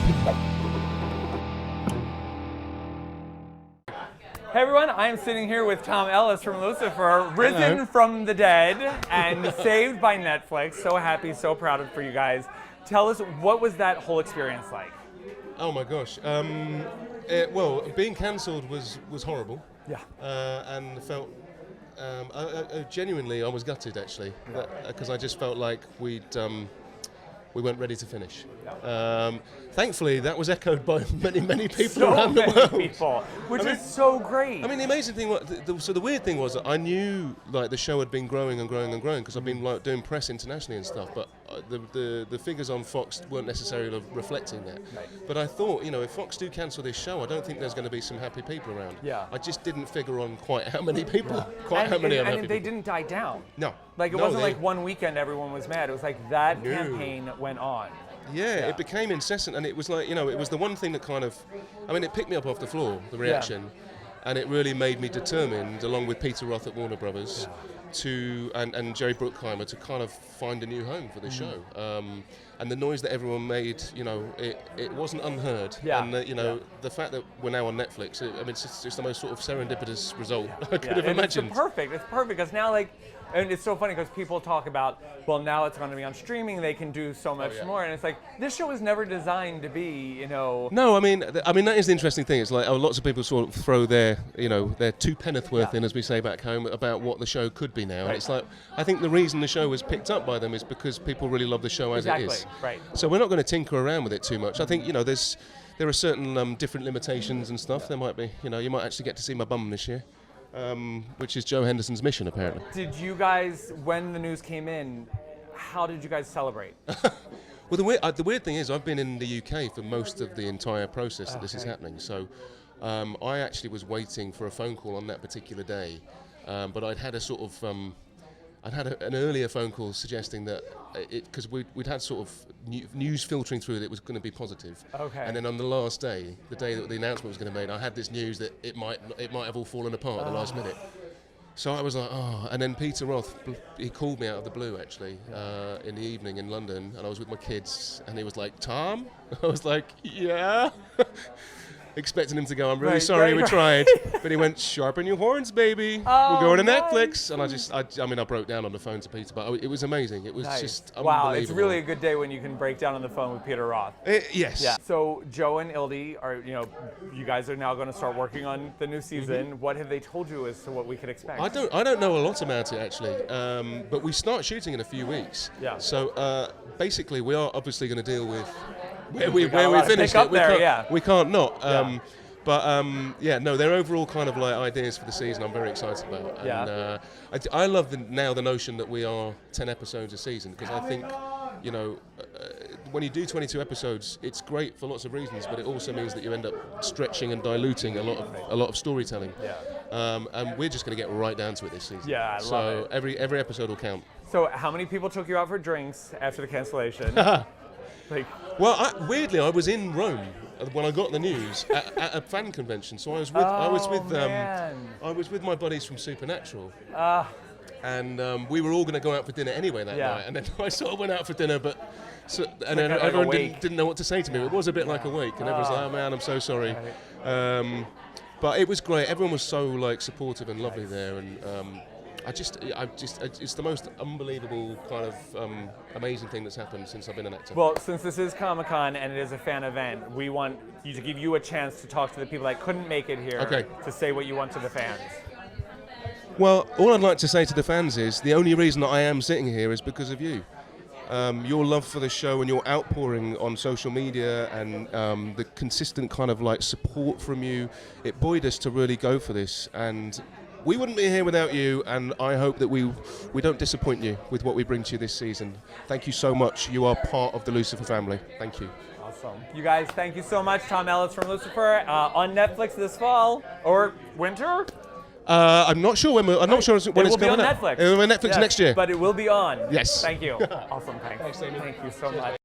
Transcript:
Hey everyone, I am sitting here with Tom Ellis from Lucifer, risen from the dead and saved by Netflix. So happy, so proud for you guys. Tell us, what was that whole experience like? Oh my gosh. Well, being cancelled was horrible. Yeah. And felt, genuinely, I was gutted actually, because I just felt like we weren't ready to finish. Thankfully, that was echoed by many people around the world. People, which is so great. I mean, the amazing thing was, so the weird thing was that I knew like the show had been growing and growing and growing because I've been like doing press internationally and stuff, but the figures on Fox weren't necessarily reflecting that. Right. But I thought, if Fox do cancel this show, I don't think there's going to be some happy people around. Yeah. I just didn't figure on quite how many people, And they didn't die down. No. Like it wasn't like one weekend everyone was mad. It was like that campaign went on. Yeah, it became incessant, and it was like, it was the one thing that kind of, it picked me up off the floor, the reaction, and it really made me determined, along with Peter Roth at Warner Brothers, and Jerry Bruckheimer, to kind of find a new home for the show. And the noise that everyone made, it wasn't unheard. Yeah. And the fact that we're now on Netflix, it's just the most sort of serendipitous result I could have imagined. It's perfect because now and it's so funny because people talk about, well, now it's going to be on streaming, they can do so much more, and it's like, this show was never designed to be, No, I mean that is the interesting thing. It's like lots of people sort of throw their, their two penneth worth in, as we say back home, about what the show could be now. And it's like, I think the reason the show was picked up by them is because people really love the show as it is. Right. So we're not going to tinker around with it too much. I think, there are certain different limitations and stuff. There might be, you might actually get to see my bum this year. Which is Joe Henderson's mission, apparently. Did you guys, when the news came in, how did you guys celebrate? Well, the weird thing is, I've been in the UK for most of the entire process that this is happening. So I actually was waiting for a phone call on that particular day, but I'd had a sort of an earlier phone call suggesting that because we'd had sort of news filtering through that it was going to be positive. Okay. And then on the last day, the day that the announcement was going to be made, I had this news that it might have all fallen apart at the last minute. So I was like, and then Peter Roth, he called me out of the blue actually in the evening in London, and I was with my kids, and he was like, "Tom?" I was like, "Yeah." Expecting him to go, "I'm really sorry, we tried." But he went, "Sharpen your horns, baby. We're going to Netflix." And I broke down on the phone to Peter, but it was amazing. It was just unbelievable. Wow, it's really a good day when you can break down on the phone with Peter Roth. Yes. Yeah. So Joe and Ildi are, you guys are now going to start working on the new season. Mm-hmm. What have they told you as to what we could expect? I don't know a lot about it actually, but we start shooting in a few weeks. Yeah. So basically, we are obviously going to deal with where we finish it. We can't not. They're overall kind of like ideas for the season I'm very excited about. And I love the notion that we are 10 episodes a season, because I think, when you do 22 episodes, it's great for lots of reasons, but it also means that you end up stretching and diluting a lot of storytelling. Yeah. And we're just going to get right down to it this season. Yeah, I love it. So every episode will count. So how many people took you out for drinks after the cancellation? Well, weirdly, I was in Rome when I got the news at a fan convention. So I was with my buddies from Supernatural, and we were all going to go out for dinner anyway that night. And then I sort of went out for dinner, then everyone didn't know what to say to me. It was a bit like a wake, and everyone was like, "Oh man, I'm so sorry." But it was great. Everyone was so supportive and lovely there, and it's the most unbelievable kind of amazing thing that's happened since I've been an actor. Well, since this is Comic-Con and it is a fan event, we want to give you a chance to talk to the people that couldn't make it here to say what you want to the fans. Well, all I'd like to say to the fans is the only reason that I am sitting here is because of you. Your love for the show and your outpouring on social media and the consistent kind of support from you, it buoyed us to really go for this. And we wouldn't be here without you, and I hope that we don't disappoint you with what we bring to you this season. Thank you so much. You are part of the Lucifer family. Thank you. Awesome. You guys, thank you so much. Tom Ellis from Lucifer on Netflix this fall or winter. I'm not sure when it's coming out. It will be on Netflix. It will be on Netflix next year. But it will be on. Yes. Thank you. Awesome. Thanks. Thanks, Amy. Thank you so much.